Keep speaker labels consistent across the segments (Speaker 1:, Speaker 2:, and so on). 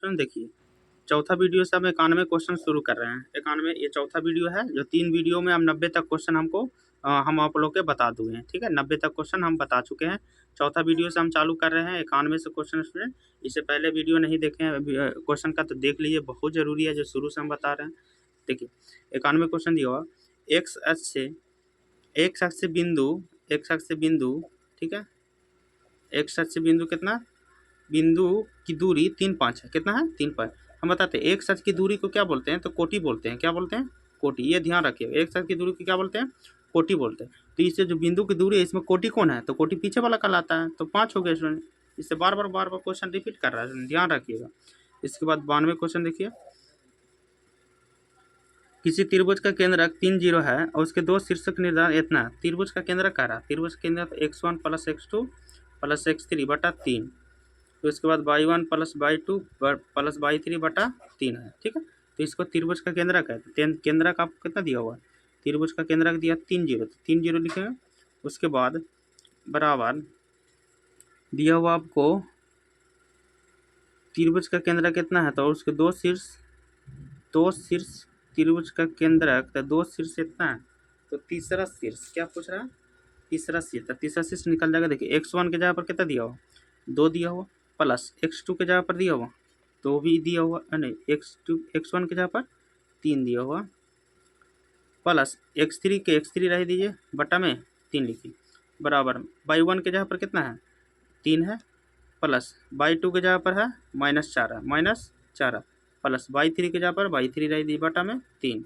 Speaker 1: Student देखिए, चौथा video से हम 91 क्वेश्चन शुरू कर रहे हैं। 91 ये चौथा वीडियो है, जो 3 वीडियो में हम 90 तक क्वेश्चन हम आप लोग के बता दिए हैं। ठीक है, 90 तक क्वेश्चन हम बता चुके हैं। चौथा वीडियो से हम चालू कर रहे हैं 91 से क्वेश्चन स्टूडेंट। इससे पहले वीडियो नहीं देखे हैं क्वेश्चन का तो देख लीजिए, बहुत ज़रूरी है जो शुरू से हम बता रहे हैं। देखिए 91 क्वेश्चन दिया हुआ, एक्स अक्ष से बिंदु, ठीक है, एक्स अक्ष से बिंदु कितना, बिंदु की दूरी 3 5 है। कितना है? 3 5। हम बताते हैं एक सच की दूरी को क्या बोलते हैं, तो कोटि बोलते हैं। क्या बोलते हैं? कोटि। ये ध्यान रखिएगा, एक सच की दूरी को क्या बोलते हैं? कोटि बोलते हैं। तो इससे जो बिंदु की दूरी है, इसमें कोटि कौन है, तो कोटि पीछे वाला कहलाता है। तो 5 हो गए स्टूडेंट। इससे बार बार क्वेश्चन रिपीट कर रहा है, ध्यान रखिएगा। इसके बाद 92 क्वेश्चन देखिए, किसी त्रिभुज का केंद्रक 3 0 है और उसके दो शीर्षक निर्धारण इतना है। त्रिभुज का केंद्रक कह रहा है, त्रिभुज का केंद्रक x1 + x2 + x3 बटा 3। तो इसके बाद y1 + y2 + y3 बटा 3 है। ठीक है, तो इसको त्रिभुज का केंद्रक है। केंद्रक आपको कितना दिया हुआ है? त्रिभुज का केंद्रक दिया 3 0, तो 3 0 लिखेंगे। उसके बाद बराबर दिया हुआ आपको त्रिभुज का केंद्रक कितना है, तो उसके दो शीर्ष त्रिभुज का केंद्रक, तो दो शीर्ष इतना है, तो तीसरा शीर्ष क्या पूछ रहा है? तीसरा शीर्ष, तो तीसरा शीर्ष निकल जाएगा। देखिए x1 के जगह पर कितना दिया हुआ? 2 दिया हुआ, प्लस x2 के जगह पर दिया हुआ 2 भी दिया हुआ, नहीं x1 के जगह पर 3 दिया हुआ, प्लस x3 के x3 रह दीजिए, बटा में 3 लिखिए, बराबर y1 के जगह पर कितना है? 3 है, प्लस y2 के जगह पर है -4 है, -4 प्लस y3 के जगह पर y3 रह दीजिए, बटा में 3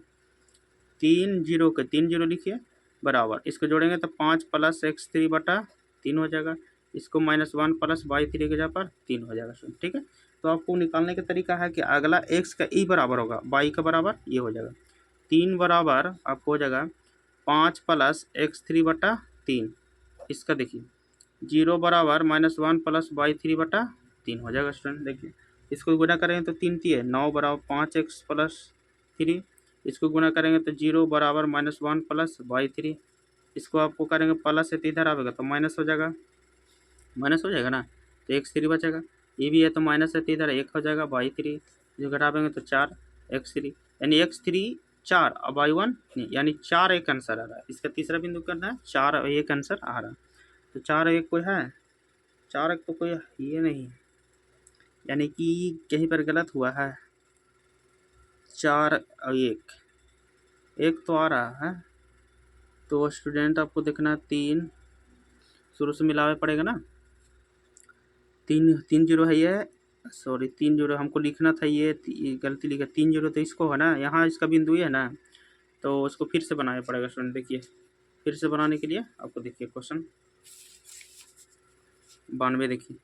Speaker 1: 0 के 3 0 लिखिए, बराबर इसको जोड़ेंगे तो 5 + x3 बटा 3 हो जाएगा। इसको -1 + y3 के जगह पर 3 हो जाएगा। ठीक है, तो आपको निकालने का तरीका है कि अगला x का ई बराबर होगा y का बराबर ये हो जाएगा। 3 बराबर आपको हो जाएगा 5 + x3 बटा 3। इसका देखिए 0 बराबर -1 + y3 बटा 3 हो जाएगा स्टूडेंट। देखिए इसको गुणा करेंगे तो 3 3 9 बराबर 5x + 3। इसको गुणा करेंगे तो 0 बराबर -1 + y3। इसको आपको करेंगे प्लस है तो इधर आएगा तो माइनस हो जाएगा, माइनस हो जाएगा ना, तो x3 बचेगा। ये भी है तो माइनस है तो इधर 1 हो जाएगा, y3 जो घटाएंगे तो 4 x3, यानी x3 4 और y1 नहीं, यानी 4 एक आंसर आ रहा है। इसका तीसरा बिंदु करना है, 4 और 1 आंसर आ रहा है। तो 4 1 कोई है, 4 1 तो कोई ये नहीं, यानी कि कहीं पर गलत हुआ है। 4 और 1 तो आ रहा है, तो स्टूडेंट आपको देखना 3 शुरू से मिलावे पड़ेगा ना। 3 0 है ये, सॉरी 3 0 हमको लिखना था, ये गलती लिखा 3 0, तो इसको है ना, यहाँ इसका बिंदु ही है ना, तो उसको फिर से बनाना पड़ेगा स्टूडेंट। देखिए फिर से बनाने के लिए आपको देखिए क्वेश्चन 92 देखिए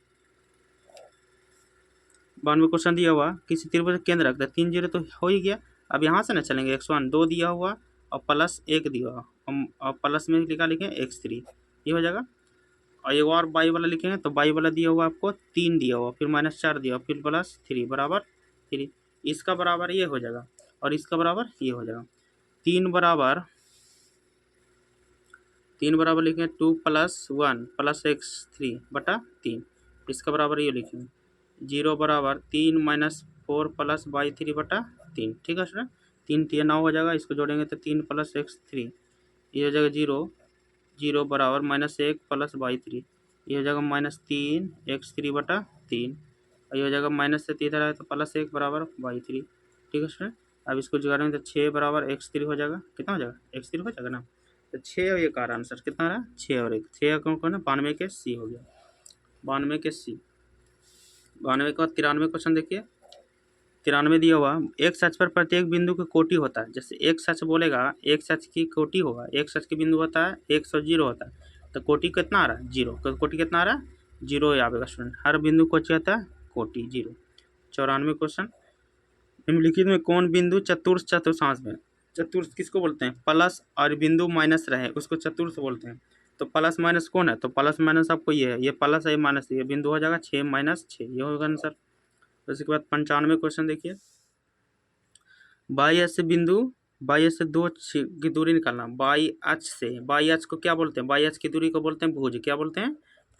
Speaker 1: 92 क्वेश्चन दिया हुआ, किसी त्रिभुज केंद्र रखता है 3 0 तो हो ही गया। अब यहाँ से ना चलेंगे, x1 2 दिया हुआ और प्लस 1 दिया हुआ, हम और प्लस में लिखा लिखें x3, ये हो जाएगा। और एक और बाई वाला लिखेंगे तो बाई वाला दिया हुआ आपको 3 दिया हुआ, फिर -4 दिया हुआ, फिर +3 बराबर 3। इसका बराबर ये हो जाएगा और इसका बराबर ये हो जाएगा। 3 बराबर लिखेंगे 2 + 1 + x3 बटा 3। इसका बराबर ये लिखेंगे 0 बराबर 3 - 4 + y3 बटा 3। ठीक है सर, 3 3 9 हो जाएगा। इसको जोड़ेंगे तो 3 + x3, ये हो जाएगा 0 बराबर -1 + y3, ये हो जाएगा -3 x3 बटा 3, और ये हो जाएगा माइनस से इधर आए तो +1 बराबर y3। ठीक है स्टूडेंट, अब इसको जोड़ेंगे तो 6 बराबर x3 हो जाएगा। कितना हो जाएगा? x3 हो जाएगा ना, तो 6 और 1 आ रहा आंसर कितना आ रहा है? 6 और 1, 6 कौन है? 92 के सी हो गया, 92 के सी। 92 के बाद 93 क्वेश्चन देखिए, 93 दिया हुआ, एक सच पर प्रत्येक बिंदु की कोटि होता है। जैसे एक सच बोलेगा, एक सच की कोटि होगा, एक सच की बिंदु होता है 100 0 होता है, तो कोटि कितना आ रहा है? 0। कोटि कितना आ रहा है? 0 आएगा स्टूडेंट। हर बिंदु को चाहिए होता है कोटि 0। 94 क्वेश्चन, निम्नलिखित में कौन बिंदु चतुर्थ चतुर्थांश में? चतुर्थ किसको बोलते हैं? प्लस और बिंदु माइनस रहे उसको चतुर्थ बोलते हैं। तो प्लस माइनस कौन है? तो प्लस माइनस आपको ये है, ये प्लस है, ये माइनस, ये बिंदु हो जाएगा 6 - 6, ये होगा आंसर। उसके बाद 95 क्वेश्चन देखिए, बाई अक्ष से बिंदु, बाई अक्ष से 2 की दूरी निकालना। बाई अक्ष से, बाई अक्ष को क्या बोलते हैं? बाई अक्ष की दूरी को बोलते हैं भुज। क्या बोलते हैं?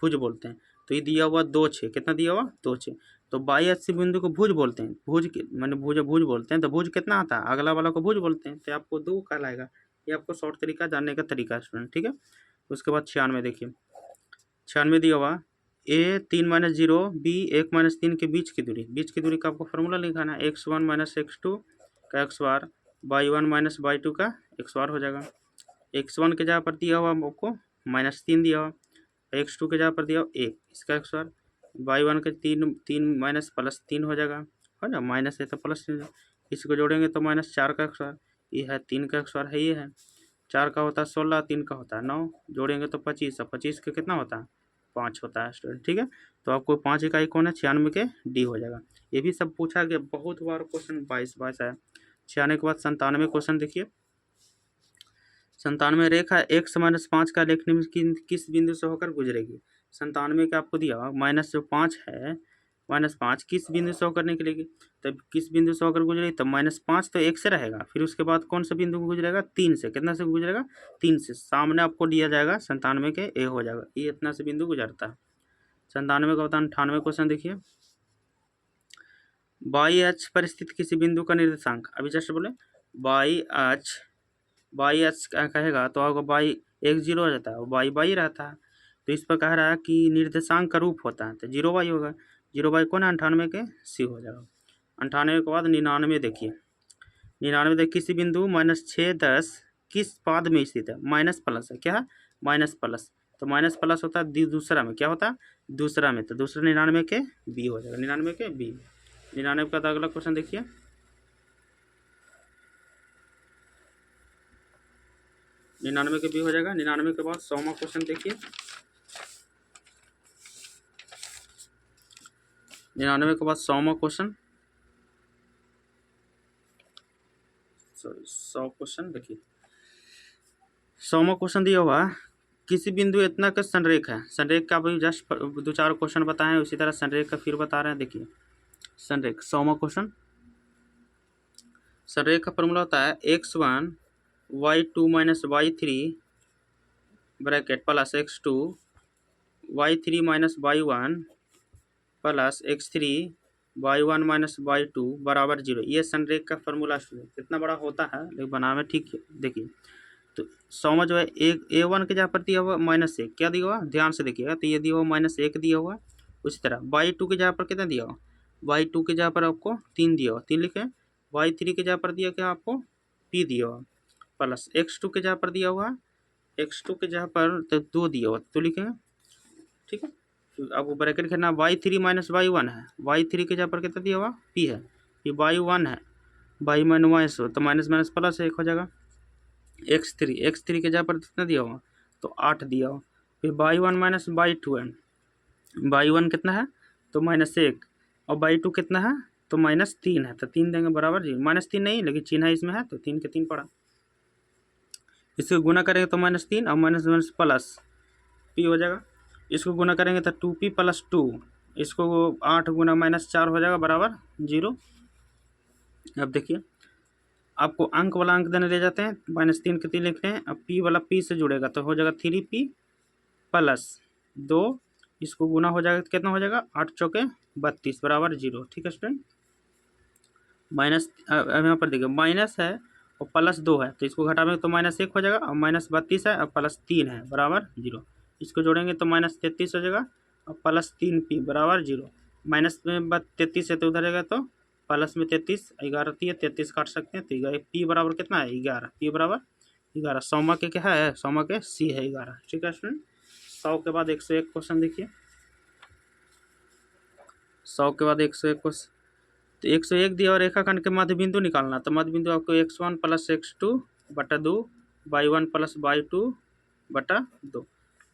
Speaker 1: भुज बोलते हैं। तो ये दिया हुआ 2 6, कितना दिया हुआ? 2 6। तो बाई अक्षीय बिंदु को भुज बोलते हैं, भुज मैंने भुज बोलते हैं। तो भुज कितना आता है, अगला वाला को भुज बोलते हैं, तो आपको 2 कहलाएगा। ये आपको शॉर्ट तरीका जानने का तरीका है स्टूडेंट, ठीक है। उसके बाद 96 देखिए, 96 दिया हुआ ए 3 - 0 बी 1 - 3 के बीच की दूरी का आपको फॉर्मूला लिखाना है। x1 - x2 का एक्स बार, y1 - y2 का एक्स बार हो जाएगा। x1 के जगह पर दिया हुआ आपको -3 दिया हुआ, x2 के जगह पर दिया हुआ 1 इसका एक्स बार, y1 के 3 माइनस प्लस 3 हो जाएगा, है ना, माइनस है तो प्लस 3, इसको जोड़ेंगे तो -4 का एक्स बार, ये है 3 का एक्स बार है, ये है 4 का होता है 16, 3 का होता है 9, जोड़ेंगे तो 25, और 25 का कितना होता है 5 होता है स्टूडेंट, ठीक है। तो आपको 5 इकाई कौन है, 96 के डी हो जाएगा। ये भी सब पूछा गया, बहुत बार क्वेश्चन 22 है। 96 के बाद 97 क्वेश्चन देखिए, 97 रेखा x-5 का लेखनी में किस बिंदु से होकर गुजरेगी। 97 का आपको दिया माइनस जो 5 है, -5 किस बिंदु से होकर निकलेगी, तब किस बिंदु से होकर गुजरेगी, तब -5 तो 1 से रहेगा, फिर उसके बाद कौन सा बिंदु गुजरेगा, 3 से, कितना से गुजरेगा 3 से, सामने आपको दिया जाएगा 97 के ए हो जाएगा, ये इतना से बिंदु गुजरता है। 97 का बता 98 क्वेश्चन देखिए, बाई अक्ष पर स्थित किसी बिंदु का निर्देशांक, अभी जस्ट बोले बाई अक्ष कहेगा तो आपको बाई 1 0 हो जाता है, बाई बाई रहता है, तो इस पर कह रहा है कि निर्देशांक का रूप होता है, तो 0 बाई होगा, 0 बाई कौन है 98 के सी हो जाएगा। 98 के बाद 99 देखिए, 99 देखिए किसी बिंदु -6 10 किस पाद में स्थित है, माइनस प्लस है, क्या है माइनस प्लस, तो माइनस प्लस होता है दूसरा में, क्या होता है दूसरा में, तो दूसरा 99 के बी हो जाएगा, 99 के बी। 99 का अगला क्वेश्चन देखिए, 99 के बी हो जाएगा। 99 के बाद 100वां क्वेश्चन देखिए, 99 के बाद 100वां क्वेश्चन, सॉरी 100 क्वेश्चन देखिए, 100वां क्वेश्चन दिया हुआ किसी बिंदु इतना का संरेख है, संरेख का अभी जस्ट 2-4 क्वेश्चन बताए, उसी तरह संरेख का फिर बता रहे हैं। देखिए संरेख 100वां क्वेश्चन, संरेख का फॉर्मूला होता है x1 y2 - y3 bracket plus x2 y3 - y1 plus x3 y1 - y2 बराबर 0। ये संरेख का फॉर्मूला कितना बड़ा होता है, लेकिन बनाना में ठीक है। देखिए तो 100 में जो है एक a1 के जहाँ पर दिया हुआ -1, क्या दिया हुआ ध्यान से देखिएगा, तो ये दिया हुआ -1 दिया हुआ, उसी तरह y2 के जहाँ पर कितना दिया हुआ, y2 के जहाँ पर आपको 3 दिया हुआ, 3 लिखे, y3 के जहाँ पर दिया क्या आपको p दिया हुआ, प्लस x2 के जहाँ पर दिया हुआ, x2 के जहाँ पर तो 2 दिया हुआ, तो लिखेंगे, ठीक है। आपको ब्रैकेट करना y3 - y1 है, y3 के जहाँ पर कितना दिया हुआ p है, ये y1 है, y माइनस तो माइनस माइनस प्लस 1 हो जाएगा, x3 के जहाँ पर कितना दिया हुआ तो 8 दिया हुआ, फिर y1 - y2 है, y1 कितना है तो -1 और y2 कितना है तो -3 है, तो 3 देंगे बराबर जी, -3 नहीं लेकिन चिन्ह इसमें है तो 3 के 3 पड़ा, इसको गुना करेंगे तो -3 और माइनस माइनस प्लस p हो जाएगा, इसको गुना करेंगे तो 2p + 2, इसको 8 गुना -4 हो जाएगा बराबर 0। अब देखिए आपको अंक वाला अंक देने दे जाते हैं, -3 के 3 लिखते हैं, अब p वाला p से जुड़ेगा तो हो जाएगा 3p + 2, इसको गुना हो जाएगा तो कितना हो जाएगा 8 चौके 32 बराबर 0, ठीक है स्टूडेंट। माइनस अब यहाँ पर देखिए माइनस है और +2 है, तो इसको घटाएंगे तो -1 हो जाएगा, और -32 है और +3 है बराबर 0, इसको जोड़ेंगे तो -33 हो जाएगा और +3p बराबर 0, माइनस में 33 है तो उधर रहेगा तो प्लस में 33, 11 है 33 काट सकते हैं, तो p बराबर कितना है 11, p बराबर 11, 100 के क्या है 100 के c है 11, ठीक है स्टूडेंट। 100 के बाद 101 क्वेश्चन देखिए, 100 के बाद 101 क्वेश्चन, तो 101 दिया और रेखाखंड के मध्य बिंदु निकालना, तो मध्य बिंदु आपको x1 + x2 बटा 2 y1 + y2 बटा 2,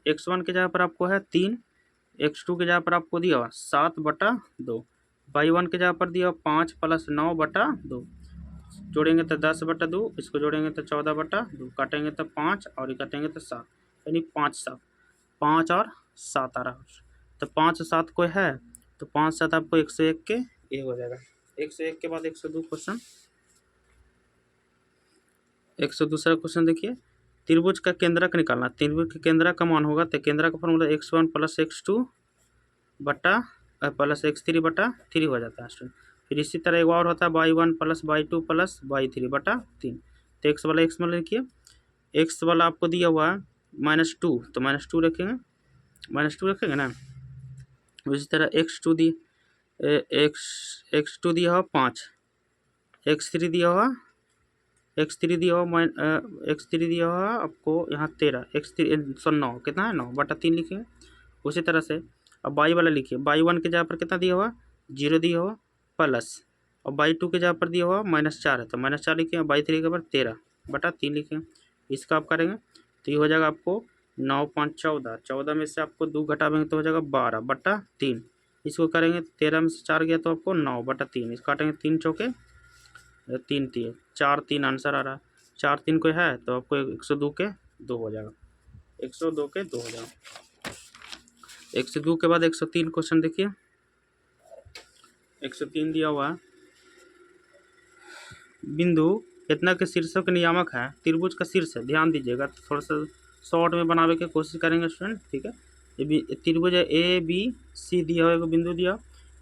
Speaker 1: x1 के जगह पर आपको है 3, x2 के जगह पर आपको दिया हुआ 7 बटा 2, y1 के जगह पर दिया 5 + 9 बटा 2, जोड़ेंगे तो 10 बटा 2, इसको जोड़ेंगे तो 14 बटा 2, काटेंगे तो 5 और काटेंगे तो 7, यानी 5 और 7 आ रहा, तो 5 और 7 कोई है तो 5 7 आपको 101 के ये हो जाएगा। 101 के बाद 102 क्वेश्चन, 102 क्वेश्चन देखिए, त्रिभुज का केंद्रक निकालना, त्रिभुज के केंद्रक का मान होगा तो केंद्रक का फॉर्मूला x1 + x2 बटा प्लस x3 बटा 3 हो जाता है स्टूडेंट। फिर इसी तरह एक और होता है y1 plus y2 plus y3 बटा 3। तो x वाला x में लिखिए, x वाला आपको दिया हुआ है -2, तो -2 रखेंगे, -2 रखेंगे ना। इसी तरह x2 दी x2 दिया हुआ 5, x3 दिया हुआ x3 दिया हुआ x3 दिया हुआ आपको यहाँ 13, x3 9 कितना है 9 बटा 3 लिखेंगे। उसी तरह से अब y वाला लिखिए, y1 के जगह पर कितना दिया हुआ 0 दिया हुआ प्लस, और y2 के जगह पर दिया हुआ -4 है तो -4 लिखेंगे, y3 के ऊपर 13 बटा 3 लिखेंगे। इसका आप करेंगे तो ये हो जाएगा आपको 9 5 14, 14 में से आपको 2 घटाएंगे तो हो जाएगा 12 बटा 3। इसको करेंगे 13 में से 4 गया तो आपको 9 बटा 3, इसको काटेंगे 3 चौके 3 3 4 3 आंसर आ रहा है। 4 3 को है तो आपको 102 के 2 हो जाएगा, 102 के 2 हो जाएगा। 102 के बाद 103 क्वेश्चन देखिए, 103 दिया हुआ बिंदु इतना के शीर्षों के नियामक है, त्रिभुज का शीर्ष है, ध्यान दीजिएगा थोड़ा सा शॉर्ट में बनाने की कोशिश करेंगे स्टूडेंट, ठीक है। ये त्रिभुज है ABC दिया हुआ, एक बिंदु दिया,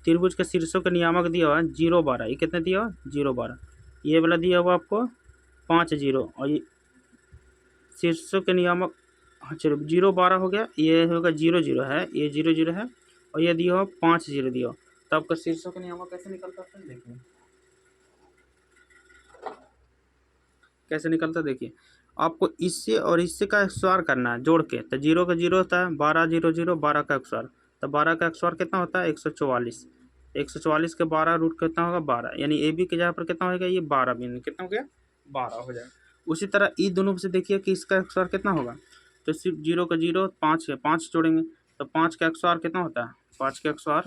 Speaker 1: त्रिभुज के शीर्षों के नियामक दिया हुआ 0 12, ये कितने दिया हुआ 0 12, ये वाला दिया हुआ आपको 5 0, और ये शीर्षों के नियामक, हाँ चलो 0 12 हो गया, ये होगा 0 0 है, ये 0 0 है, और ये दिया हुआ 5 0 दिया, तो आपका शीर्षों के नियामक कैसे निकलता है देखिए, कैसे निकलता देखिए। आपको इससे और इससे का XOR करना है जोड़ के, तो 0 का 0 होता है 12 0 0, 12 का XOR, तो 12 का XOR कितना होता है 144, 144 के 12 रूट कितना होगा 12, यानी AB के जगह पर कितना होगा ये 12 बिंदु कितना हो गया 12 हो जाएगा। उसी तरह ई दोनों से देखिए कि इसका XOR कितना होगा, तो सिर्फ 0 का 0 5 है, 5 जोड़ेंगे तो 5 का XOR कितना होता है, 5 का XOR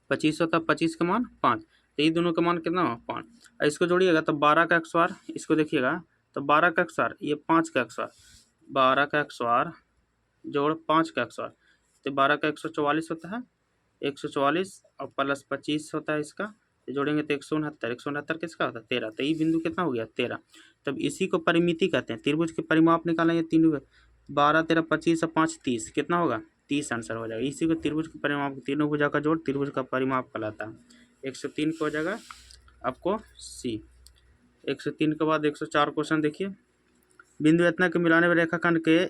Speaker 1: 25 होता है, 25 का मान 5, तो ये दोनों का मान कितना हो 5, इसको जोड़िएगा तो 12 का XOR, इसको देखिएगा तो 12 का XOR ये 5 का XOR, 12 का XOR जोड़ 5 का XOR, तो 12 का 144 होता है, 144 और प्लस 25 होता है इसका, तो जोड़ेंगे तो 169, 169 किसका होता है 13, तो ये बिंदु कितना हो गया 13। तब इसी को परिमिति कहते हैं, त्रिभुज के परिमाप निकालेंगे, 3 12 13 25 और 5 30 कितना होगा 30 आंसर हो जाएगा। इसी को त्रिभुज के परिमाप, तीनों भुजा का जोड़ त्रिभुज का परिमाप कहलाता है। 103 को हो जाएगा आपको C। 103 के बाद 104 क्वेश्चन देखिए, बिंदु इतना के मिलाने वाले रेखाखंड के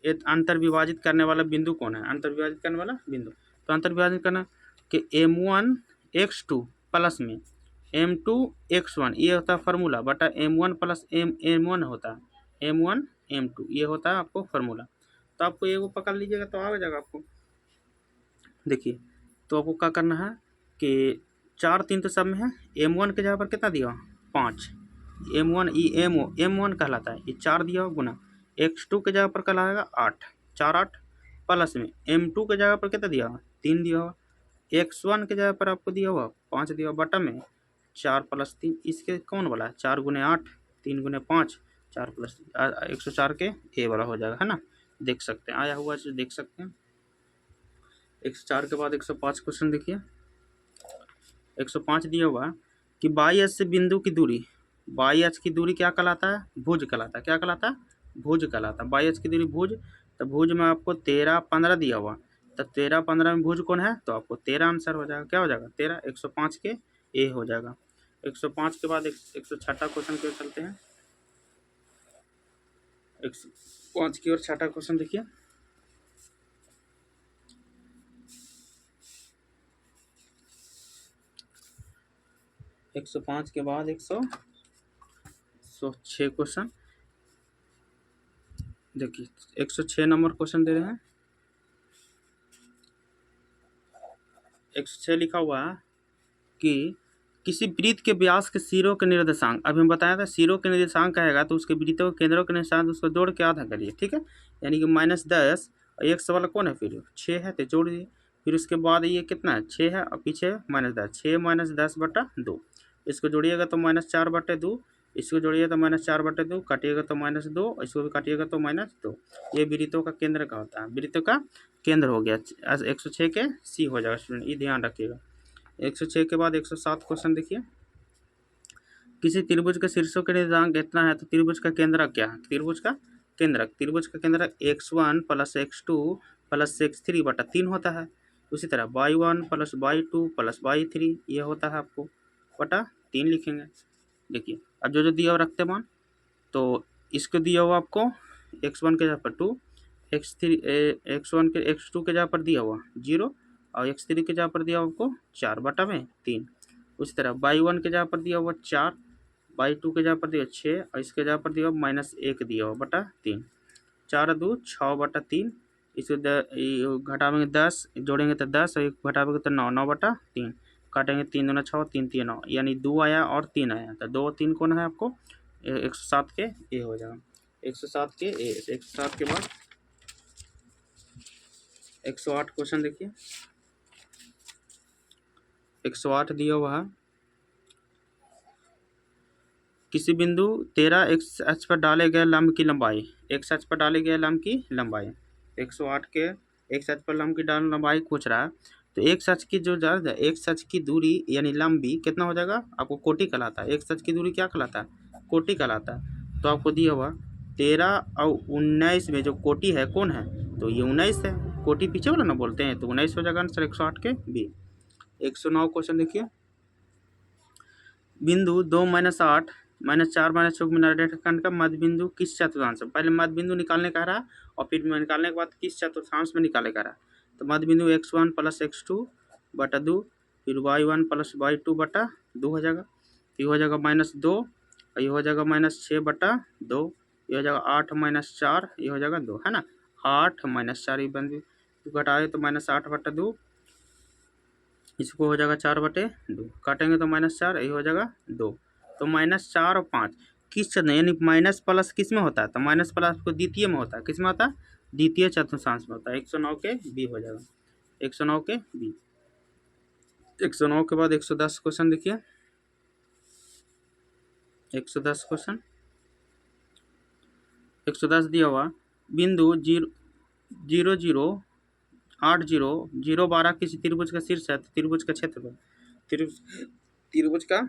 Speaker 1: एक अंतर विभाजित करने वाला बिंदु कौन है, अंतर विभाजित करने वाला बिंदु, तो अंतर विभाजित करना कि M1 x2 प्लस में M2 x1 ये होता है फार्मूला, बटा M1 प्लस M1 होता है M1 M2 ये होता है आपको फार्मूला। तो आपको ये वो पकड़ लीजिएगा तो आ जाएगा आपको। देखिए तो आपको क्या करना है कि 4 3 तो सब में है, M1 के जगह पर कितना दिया 5, M1 ये M1 कहलाता है, ये 4 दिया गुना, x2 के जगह पर कहलाएगा 8, 4 8 प्लस में M2 के जगह पर कितना दिया 3 दिया हुआ, x1 के जगह पर आपको दिया हुआ 5 दिया हुआ, बटा में 4 प्लस 3, इसके कौन वाला है 4 गुने 8 3 गुने 5 4 प्लस 104 के A वाला हो जाएगा, है ना, देख सकते हैं आया हुआ देख सकते हैं। 104 के बाद 105 क्वेश्चन देखिए, 105 दिया हुआ कि बाई अक्ष से बिंदु की दूरी, बाई अक्ष की दूरी क्या कहलाता है भुज कहलाता है, क्या कहलाता है भुज कहलाता है, बाई अक्ष की दूरी भुज, तो भुज में आपको 13 15 दिया हुआ, तो 13 15 में भुज कौन है, तो आपको 13 आंसर हो जाएगा, क्या हो जाएगा 13, 105 के A हो जाएगा। 105 के बाद 106 क्वेश्चन की ओर चलते हैं, 105 की ओर 6 क्वेश्चन देखिए, एक 105 के बाद 106 क्वेश्चन देखिए, 106 नंबर क्वेश्चन दे रहे हैं। 106 लिखा हुआ है कि किसी वृत्त के व्यास के सिरों के निर्देशांक, अभी हम बताया था सिरों के निर्देशांक कहेगा तो उसके वृत्तों के केंद्रों के निर्देशांक उसको जोड़ के आधा करिए, ठीक है, यानी कि -10 और एक सवाल कौन है फिर 6 है तो जोड़ दिए, फिर उसके बाद ये कितना है 6 है और पीछे -10, 6 -10 बटा 2, इसको जोड़िएगा तो -4 बटे 2, इसको जोड़िएगा तो -4 बटे 2, काटिएगा तो -2, इसको भी काटिएगा तो -2, ये वृत्तों का केंद्र का होता है, वृत्तों का केंद्र हो गया। 106 के C हो जाएगा स्टूडेंट, ये ध्यान रखिएगा। 106 के बाद 107 क्वेश्चन देखिए, किसी त्रिभुज के शीर्षों के निर्देशांक इतना है तो त्रिभुज का केंद्र क्या है, त्रिभुज का केंद्र x1 + x2 + x3 बटा 3 होता है, उसी तरह y1 plus y2 plus y3 ये होता है आपको बटा 3 लिखेंगे। देखिए अब जो जो दिया हुआ रखते मान, तो इसको दिया हुआ आपको x1 के जगह पर 2, x3 x1 के x2 के जगह पर दिया हुआ 0 और x3 के जगह पर दिया हुआ आपको 4 बटा में 3। उसी तरह y1 के जगह पर दिया हुआ 4, y2 के जगह पर दिया 6 और इसके जगह पर दिया हुआ -1 दिया हुआ बटा 3। 4 2 6 बटा 3, इसको घटावेंगे 10, जोड़ेंगे तो 10 और 1 घटावेंगे तो 9, 9 बटा 3, काटेंगे 3 दूना 6, 3 3 9, यानी 2 आया और 3 आया, तो 2 3 कौन है आपको 107 के ए हो जाएगा। 107 के ए, 107 के बाद 108 क्वेश्चन देखिए। 108 दिया हुआ है, किसी बिंदु 13 एक्स अक्ष पर डाले गए लंब की लंबाई, एक्स अक्ष पर डाले गए लंब की लंबाई 108 के एक्स अक्ष पर लंब की लंबाई पूछ रहा है। तो एक्स अक्ष की जो ज्यादा एक्स अक्ष की दूरी यानी लंबी कितना हो जाएगा आपको कोटि कहलाता है। एक्स अक्ष की दूरी क्या कहलाता है कोटि कहलाता है। तो आपको दिया हुआ 13 और 19 में जो कोटि है कौन है, तो ये 19 है, कोटि पीछे वाला ना बोलते हैं, तो 19 हो जाएगा आंसर 108 के बी। 109 क्वेश्चन देखिए, बिंदु 2 -8 -4 -6 मिनट रेखाखंड का मध्य बिंदु किस चतुर्थांश, पहले मध्य बिंदु निकालने का रहा और फिर निकालने के बाद किस चतुर्थांश में निकाले का रहा। तो मध्य बिंदु x1 प्लस x2 बटा 2, फिर y1 प्लस y2 बटा 2 हो जाएगा, ये हो जाएगा -2 और ये हो जाएगा -6 बटा 2, ये हो जाएगा 8 - 4, ये हो जाएगा 2 है ना, 8 - 4 ये बन घटाए तो -8 बटा 2, इसको हो जाएगा 4 बटे 2, काटेंगे तो -4, ये हो जाएगा 2। तो -4 और 5 किस चतुर्थांश यानी माइनस प्लस किस में होता है, तो माइनस प्लस को द्वितीय में होता है, किस में होता है द्वितीय चतुर्थांश में होता है। 109 के बी हो जाएगा, 109 के बी। 109 के बाद 110 क्वेश्चन देखिए। 110 क्वेश्चन, 110 दिया हुआ बिंदु 0 0 0 8 0 0 12 किसी त्रिभुज का शीर्ष है, त्रिभुज का क्षेत्रफल, त्रिभुज का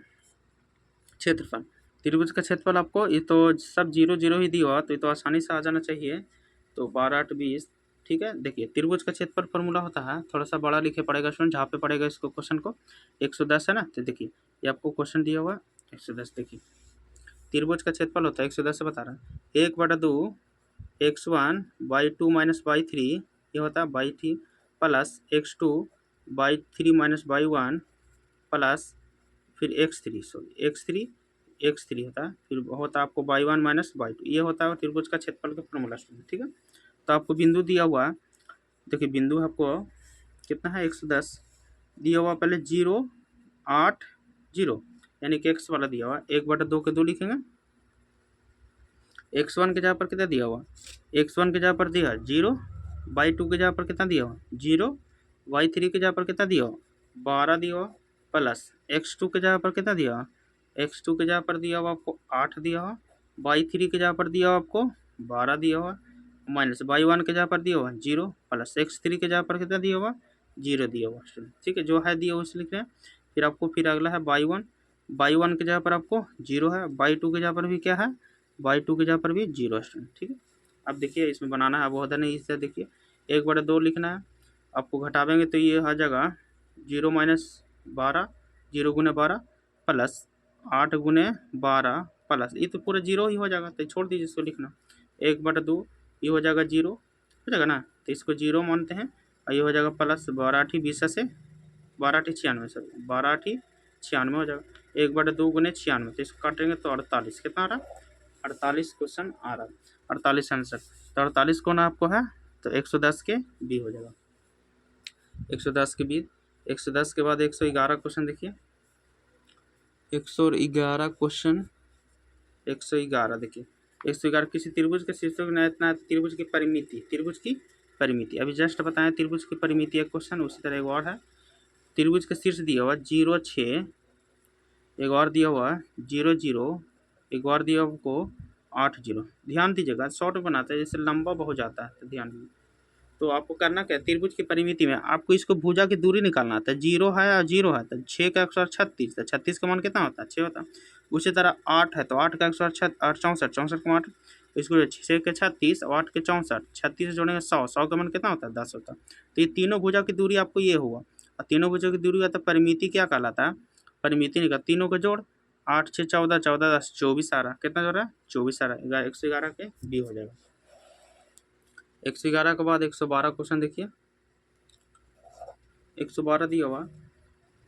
Speaker 1: क्षेत्रफल, त्रिभुज का क्षेत्रफल आपको ये तो सब 0 0 ही दिया हुआ, तो ये तो आसानी से आ जाना चाहिए। तो 12 8 20 ठीक है। देखिए त्रिभुज का क्षेत्रफल फॉर्मूला होता है, थोड़ा सा बड़ा लिखे पड़ेगा स्टूडेंट, जहाँ पे पड़ेगा इसको क्वेश्चन को 110 है ना। तो देखिए ये आपको क्वेश्चन दिया हुआ 110, देखिए त्रिभुज का क्षेत्रफल होता है 110 से बता रहा है 1/2 x1 y2 माइनस y3, ये होता है y3 plus x2 y3 minus y1 plus फिर x3 होता है, फिर होता है आपको y1 माइनस y2, ये होता है त्रिभुज का क्षेत्रफल का फॉर्मूला स्टूडेंट। ठीक है, तो आपको बिंदु दिया हुआ, देखिए बिंदु आपको कितना है 110 दिया हुआ, पहले 0 8 0 यानी कि x वाला दिया हुआ 1/2 के 2 लिखेंगे। x1 के जगह पर कितना दिया हुआ, x1 के जगह पर दिया 0, y2 के जगह पर कितना दिया हुआ 0, y3 के जगह पर कितना दिया हुआ 12 दिया हुआ, प्लस x2 के जगह पर कितना दिया हुआ, x2 के जगह पर दिया हुआ आपको 8 दिया हुआ, y3 के जगह पर दिया हुआ आपको 12 दिया हुआ, माइनस y1 के जगह पर दिया हुआ 0, प्लस x3 के जगह पर कितना दिया हुआ 0 दिया हुआ। ठीक है, जो है दिया हुआ उसे लिख रहे हैं। फिर आपको फिर अगला है y1 के जगह पर आपको 0 है, y2 के जगह पर भी क्या है y2 के जगह पर भी 0 स्टूडेंट। ठीक है, अब देखिए इसमें बनाना है, बहुत नहीं इससे देखिए 1/2 लिखना है, आपको घटावेंगे तो ये आ जाएगा 0 - 12, 0 × 12 प्लस 8 × 12 प्लस ये तो पूरा 0 ही हो जाएगा, तो छोड़ दीजिए इसको लिखना 1/2, ये हो जाएगा 0 हो जाएगा ना, तो इसको 0 मानते हैं और ये हो जाएगा प्लस 12 8 20 से 12 8 96 सर 12 8 96 हो जाएगा, 1/2 × 96, तो इसको काटेंगे तो 48 कितना आ रहा 48 क्वेश्चन आ रहा है, 48 आंसर। तो 48 कौन आपको है, तो 110 के बी हो जाएगा, 110 के बी। 110 के बाद 111 क्वेश्चन देखिए, 111 क्वेश्चन, 111 देखिए 111 किसी त्रिभुज के शीर्षक में इतना त्रिभुज की परिमिति, त्रिभुज की परिमिति अभी जस्ट बताएं त्रिभुज की परिमिति एक क्वेश्चन, उसी तरह एक और है त्रिभुज का शीर्ष दिया हुआ 0 6, एक और दिया हुआ 0 0, एक और दिया आपको 8 0। ध्यान दीजिएगा शॉर्ट बनाता है, जैसे लंबा बहुत जाता है तो ध्यान दीजिए। तो आपको करना क्या, त्रिभुज की परिमिति में आपको इसको भुजा की दूरी निकालना था, 0 है और 0 है तो 6 का 136, तो 36 का मान कितना होता है 6 होता है। उसी तरह 8 है तो 8 का 164, 64 का मान तो इसको 6 के 36 और 8 के 64, 36 से जोड़ेंगे 100, 100 का मान कितना होता है 10 होता है। तो ये तीनों भुजा की दूरी आपको ये हुआ, और तीनों भुजा की दूरी का तो परिमिति क्या कहलाता है, परिमिति निकल तीनों का जोड़, 8 6 14, 14 10 24 आ रहा, कितना जोड़ रहा है 24 आ रहा है, 111 के डी हो जाएगा। 111 के बाद 112 क्वेश्चन देखिए, 112 दिया हुआ,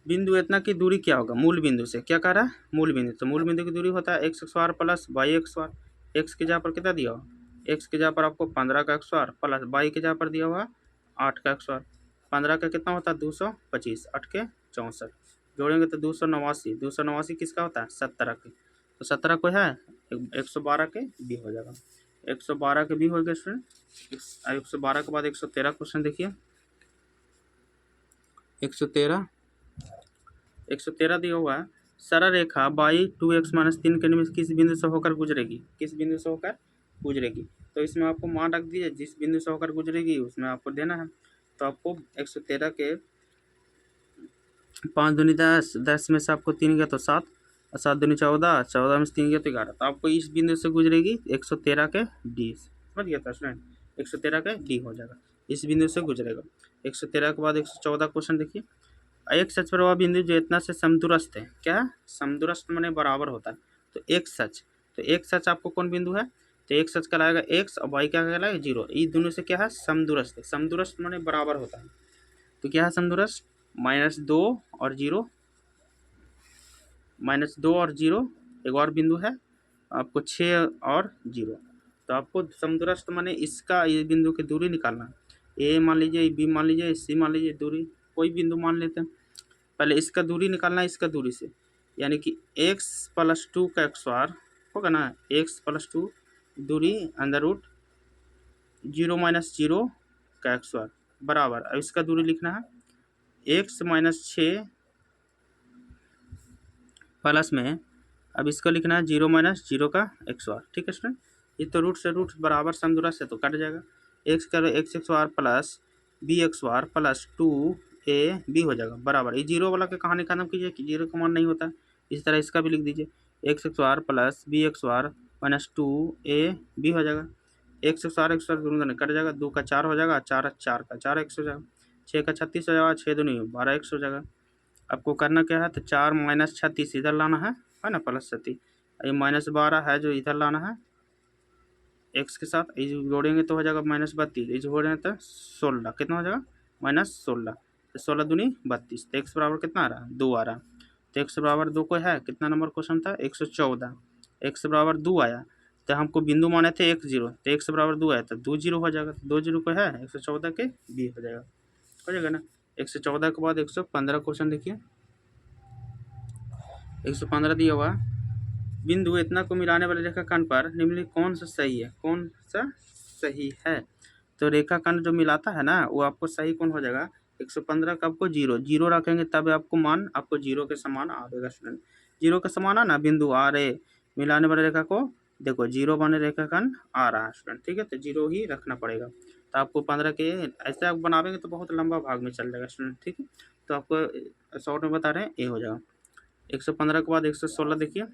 Speaker 1: बिंदु इतना की दूरी क्या होगा मूल बिंदु से, क्या कह रहा है मूल बिंदु, तो मूल बिंदु की दूरी होता है x square plus y x square, x की जगह पर कितना दिया हुआ, एक्स की जगह पर आपको 15 का एक्स स्क्वायर प्लस वाई की जगह पर दिया हुआ 8 का एक्स स्क्वायर, 15 का कितना होता है 225, 8 के 64, जोड़ेंगे तो 289, 289 किसका होता है 17 के, तो 17 को है 112 के बी हो जाएगा, 112 के बी हो गए स्टूडेंट। 112 के बाद 113 क्वेश्चन देखिए, 113 दिया हुआ है, सरल रेखा बाई 2x माइनस 3 के निमित्त किस बिंदु से होकर गुजरेगी, किस बिंदु से होकर गुजरेगी, तो इसमें आपको मान रख दीजिए, जिस बिंदु से होकर गुजरेगी उसमें आपको देना है। तो आपको 113 के 5 दूनी 10, 10 में से आपको 3 गया तो 7, और 7 दूनी 14, 14 में से 3 गया तो 11, तो आपको इस बिंदु से गुजरेगी 113 के डी, समझ गया था स्टूडेंट, 113 के डी हो जाएगा, इस बिंदु से गुजरेगा। 113 के बाद 114 क्वेश्चन देखिए, एक सच पर वह बिंदु जो इतना से समदूरस्थ है, क्या समदूरस्थ माने बराबर होता है, तो एक सच, तो एक सच आपको कौन बिंदु है, तो एक सच कहलाएगा एक्स और वाई क्या कहलाएगा 0, ये दोनों से क्या है समदूरस्थ, समदूरस्थ माने बराबर होता है, तो क्या है समदूरस्थ, -2 और 0, -2 और 0, एक और बिंदु है आपको 6 और 0, तो आपको समदूरस्थ माने इसका ये बिंदु की दूरी निकालना, ए मान लीजिए, बी मान लीजिए, सी मान लीजिए, दूरी कोई बिंदु मान लेते हैं, पहले इसका दूरी निकालना है इसका दूरी से, यानी कि x + 2 का एक्स स्क्वायर होगा ना, x + 2 दूरी अंडर रूट 0 - 0 का एक्स स्क्वायर बराबर, अब इसका दूरी लिखना है x - 6 प्लस में, अब इसको लिखना है 0 - 0 का एक्स स्क्वायर, ठीक है स्टूडेंट, ये तो रूट से रूट बराबर समदूरस्थ है तो कट जाएगा, x करो x square plus b x square plus 2ab हो जाएगा बराबर, ये 0 वाला के कहानी खत्म कीजिए कि 0 का मान नहीं होता, इस तरह इसका भी लिख दीजिए x square plus b x square minus 2ab हो जाएगा, x स्क्वायर दोनों कट जाएगा, 2 का 4 हो जाएगा, 4 का 4x हो जाएगा, 6 का 36 हो जाएगा, 6 दूनी 12x हो जाएगा। आपको करना क्या है, तो 4 - 36 इधर लाना है ना, प्लस 36, ये -12 है जो इधर लाना है एक्स के साथ, ये जोड़ेंगे तो हो जाएगा -32, ये जोड़ेंगे तो 16, कितना हो जाएगा -16, तो 16 दूनी 32, तो एक्स बराबर कितना आ रहा है 2 आ रहा, तो एक्स बराबर 2 को है, कितना नंबर क्वेश्चन था 114, एक्स बराबर 2 आया, तो हमको बिंदु माने थे 1 0, तो एक्स बराबर 2 आया तो 2 0 हो जाएगा, 2 0 को है 114 के बी हो जाएगा ना। 114 के बाद 115 क्वेश्चन देखिए, 115 दिया हुआ, बिंदु इतना को मिलाने वाले रेखाखंड पर निम्नलिखित कौन सा सही है, कौन सा सही है, तो रेखाखंड जो मिलाता है ना वो आपको सही कौन हो जाएगा, 115 का आपको 0 0 रखेंगे तब आपको मान आपको 0 के समान आएगा स्टूडेंट, 0 के समान है ना बिंदु आ रहे मिलाने वाले रेखा को, देखो 0 बने रेखाखंड आ रहा है स्टूडेंट, ठीक है, तो 0 ही रखना पड़ेगा, तो आपको 15 के ऐसे आप बनावेंगे तो बहुत लंबा भाग में चल जाएगा स्टूडेंट, ठीक है, तो आपको शॉर्ट में बता रहे हैं ये हो जाएगा। 115 के बाद 116 देखिए,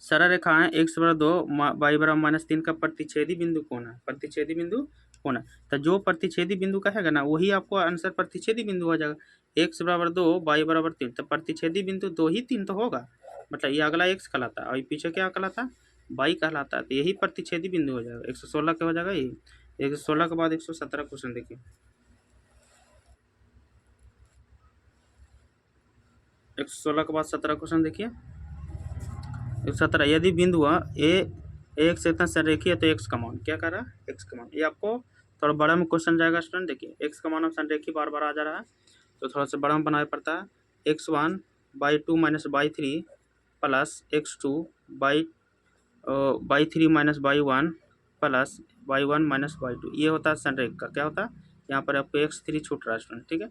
Speaker 1: सरल रेखाएं x बराबर 2 y बराबर -3 का प्रतिच्छेदी बिंदु कौन है, प्रतिच्छेदी बिंदु कौन है, तो जो प्रतिच्छेदी बिंदु कहेगा ना वही आपको आंसर प्रतिच्छेदी बिंदु हो जाएगा, x बराबर 2 y बराबर 3, तो प्रतिच्छेदी बिंदु 2 ही 3 तो होगा, मतलब ये अगला x कहलाता है और पीछे क्या कहलाता है y कहलाता है, तो यही प्रतिच्छेदी बिंदु हो जाएगा, 116 के हो जाएगा ये। 116 के बाद 117 क्वेश्चन देखिए, 116 के बाद 17 क्वेश्चन देखिए, 117, यदि बिंदु ए एक से इतना संरेखीय है तो एक्स का मान, क्या कर रहा है एक्स का मान, ये आपको थोड़ा बड़ा में क्वेश्चन जाएगा स्टूडेंट, देखिए एक्स का मान अब संरेखीय बार बार आ जा रहा है तो थोड़ा सा बड़ा में बनाना पड़ता है, x1/2 - y3 plus x2 y3 - y1 plus y1 - y2, ये होता है संरेख का, क्या होता है यहाँ पर आपको x3 छूट रहा है स्टूडेंट, ठीक है,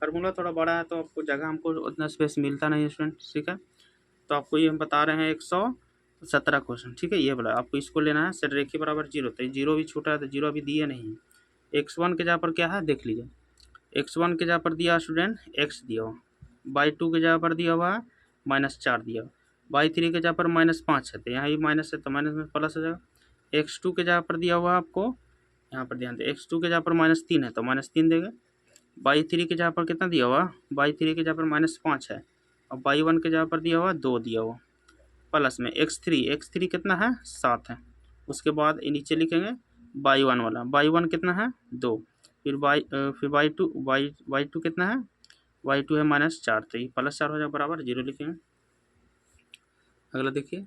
Speaker 1: फार्मूला थोड़ा बड़ा है तो आपको जगह हमको उतना स्पेस मिलता नहीं है स्टूडेंट, ठीक है, तो आपको ये हम बता रहे हैं 117 क्वेश्चन, ठीक है, ये बोला आपको इसको लेना है संरेखीय बराबर 0, तो 0 भी छूटा है तो 0 अभी दिए नहीं, x1 के जगह पर क्या है देख लीजिए, x1 के जगह पर दिया स्टूडेंट x दिया हुआ, y2 के जगह पर दिया हुआ -4 दिया, y3 के जगह पर -5 है तो यहाँ भी माइनस है तो माइनस में प्लस हो जाएगा। x2 के जगह पर दिया हुआ आपको, यहाँ पर ध्यान दें, x2 के जगह पर -3 है तो -3 देंगे। y3 के जगह पर कितना दिया हुआ, y3 के जगह पर -5 है और y1 के जगह पर दिया हुआ 2 दिया हुआ, प्लस में x3 कितना है 7 है। उसके बाद नीचे लिखेंगे y1 वाला, y1 कितना है 2, फिर y2 कितना है, y2 है -4 तो ये +4 हो जाएगा बराबर 0 लिखेंगे। अगला देखिए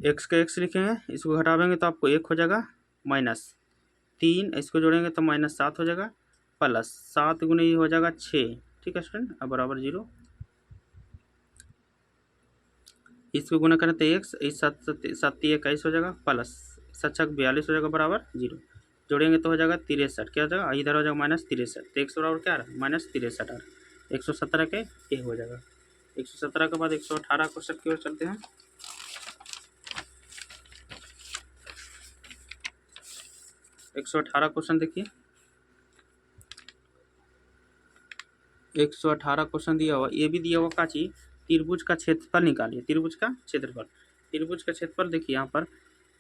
Speaker 1: x का x लिखेंगे, इसको घटावेंगे तो आपको 1 हो जाएगा, -3 इसको जोड़ेंगे तो -7 हो जाएगा, प्लस 7 गुने ये हो जाएगा 6, ठीक है स्टूडेंट, अब बराबर 0। इसको गुना करें तो x, इस 7 21 हो जाएगा, प्लस 7 42 हो जाएगा बराबर 0, जोड़ेंगे तो हो जाएगा 63, क्या हो जाएगा, इधर हो जाएगा -63 तो x बराबर क्या आ रहा है -63 आ रहा है। 117 के ये हो जाएगा। 117 के बाद 118 क्वेश्चन की ओर चलते हैं। 118 क्वेश्चन देखिए, 118 क्वेश्चन दिया हुआ, ये भी दिया हुआ का चीज, त्रिभुज का क्षेत्रफल निकालिए। त्रिभुज का क्षेत्रफल देखिए यहाँ पर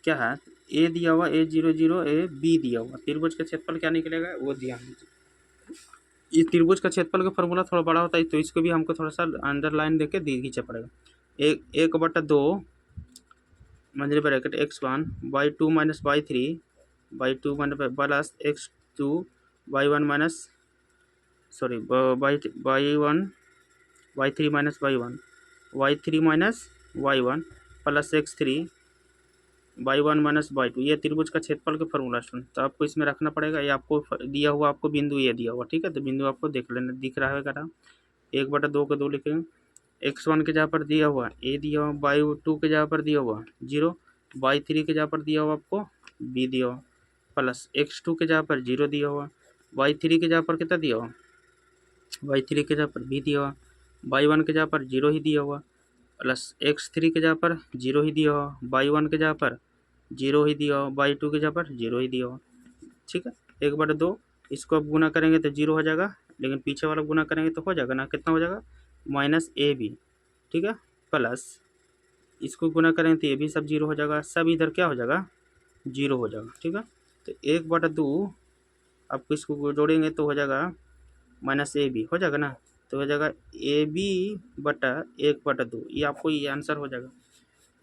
Speaker 1: क्या है, ए दिया हुआ, A0 0 ए बी दिया हुआ, त्रिभुज का क्षेत्रफल क्या निकलेगा वो ध्यान दीजिए। ये त्रिभुज का क्षेत्रफल का फॉर्मूला थोड़ा बड़ा होता है तो इसको भी हमको थोड़ा सा अंडरलाइन देके खींचा पड़ेगा। 1/2 मंझले bracket x1 y2 minus y3 plus x2 y1 minus y3 minus y3 minus y1 plus x3 y1 minus y2, ये त्रिभुज का क्षेत्रफल का फॉर्मूला स्टूडेंट। तो आपको इसमें रखना पड़ेगा, ये आपको दिया हुआ, आपको बिंदु ये दिया हुआ, ठीक है, तो बिंदु आपको देख लेना, दिख रहा है कटा 1/2 के 2 लिखेंगे। x1 के जगह पर दिया हुआ a दिया हुआ, y2 के जगह पर दिया हुआ 0, y3 के जगह पर दिया हुआ आपको b दिया हुआ, प्लस x2 के जगह पर 0 दिया हुआ, y3 के जगह पर कितना दिया हुआ, y3 के जगह पर b दिया हुआ, y1 के जगह पर 0 ही दिया हुआ, प्लस x3 के जगह पर 0 ही दिया हुआ, y1 के जगह पर 0 ही दिया हुआ, y2 के जगह पर 0 ही दिया हुआ, ठीक है। 1/2 इसको अब गुना करेंगे तो 0 हो जाएगा, लेकिन पीछे वाला गुना करेंगे तो हो जाएगा ना, कितना हो जाएगा -ab, ठीक है, प्लस इसको गुना करेंगे तो ये भी सब 0 हो जाएगा, सब इधर क्या हो जाएगा 0 हो जाएगा, ठीक है। तो 1/2 आपको इसको जोड़ेंगे तो हो जाएगा -ab हो जाएगा ना, तो हो जाएगा ab/1/2, ये आपको ये आंसर हो जाएगा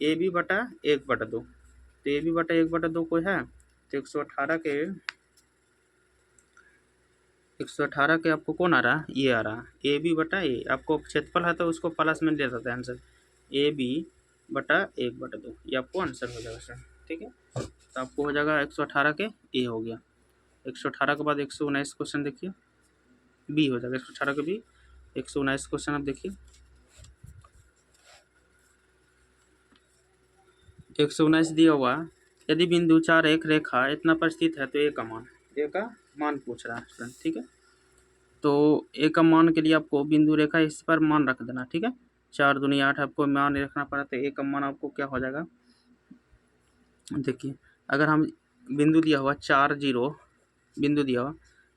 Speaker 1: ab/1/2। तो ab/1/2 कोई है तो 118 के आपको कौन आ रहा है, ये आ रहा है ab/a, आपको क्षेत्रफल है तो उसको प्लस में ले सकते हैं आंसर, ab/1/2, ये आपको आंसर हो जाएगा सर, ठीक है। तो आपको हो जाएगा 118 के ए हो गया। 118 के बाद 119 क्वेश्चन देखिए, बी हो जाएगा 118 के बी। 119 क्वेश्चन आप देखिए, 119 दिया हुआ, यदि बिंदु 4 एक रेखा इतना पर स्थित है तो ए का मान पूछ रहा है स्टूडेंट, ठीक है। तो ए का मान के लिए आपको बिंदु रेखा इस पर मान रख देना, ठीक है। 4 दूनी 8 आपको मान रखना पड़ा, तो ए का मान आपको क्या हो जाएगा, देखिए अगर हम बिंदु दिया हुआ 4 0 बिंदु दिया हुआ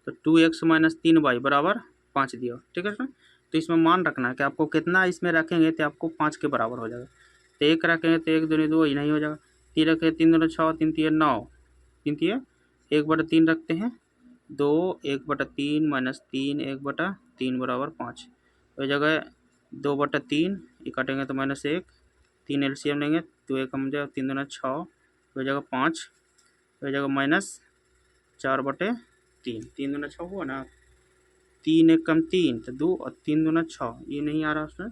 Speaker 1: तो 2x - 3y बराबर 5 दिया हुआ, ठीक है सर। तो इसमें मान रखना है कि आपको कितना इसमें रखेंगे तो आपको 5 के बराबर हो जाएगा। तो 1 रखेंगे तो 1 दूनी 2 ही नहीं हो जाएगा, 3 रखेंगे 3 दूनी 6, 3 3 9, 3 3 1/3 रखते हैं 2, 1/3 - 3 1/3 बराबर 5 हो जाएगा, 2/3 ये काटेंगे तो -1, 3 एलसीएम लेंगे तो 1 कम जाएगा, 3 दूना 6 हो जाएगा 5, हो जाएगा -4/3, 3 दूना 6 हुआ ना, 3 1 कम 3 तो 2 और 3 दूना 6, ये नहीं आ रहा उसमें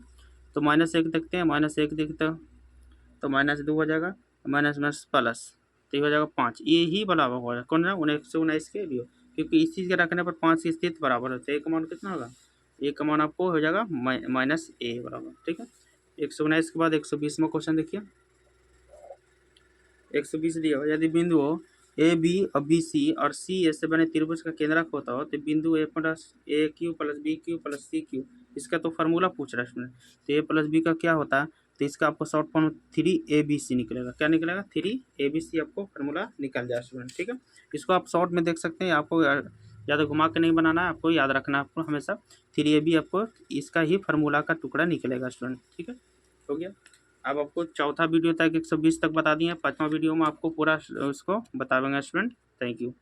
Speaker 1: तो -1 देखते हैं, -1 देखते हैं तो -2 हो जाएगा, माइनस प्लस तो ये हो जाएगा 5, ये ही बराबर हो जाएगा कौन है 119 के लिए, क्योंकि इस चीज़ के रखने पर 5 की स्थिति बराबर होता है। एक मान कितना होगा, एक मान आपको हो जाएगा -a बराबर, ठीक है। 119 के बाद 120वां क्वेश्चन देखिए, 120 दिया हो, यदि बिंदु हो ए बी और बी सी और सी ए से बने त्रिभुज का केंद्रक होता हो तो बिंदु a+aq + bq + cq, इसका तो फार्मूला पूछ रहा है इसमें। तो a + b का क्या होता है, तो इसका आपको शॉर्ट फॉर्म 3abc निकलेगा, क्या निकलेगा 3abc आपको फार्मूला निकल जाए स्टूडेंट, ठीक है। इसको आप शॉर्ट में देख सकते हैं, आपको ज़्यादा घुमा के नहीं बनाना है, आपको याद रखना है, आपको हमेशा 3ab आपको इसका ही फार्मूला का टुकड़ा निकलेगा स्टूडेंट, ठीक है। हो गया। अब आपको चौथा वीडियो तक 120 तक बता दिए, 5वां वीडियो में आपको पूरा उसको बताऊंगा स्टूडेंट। Thank you.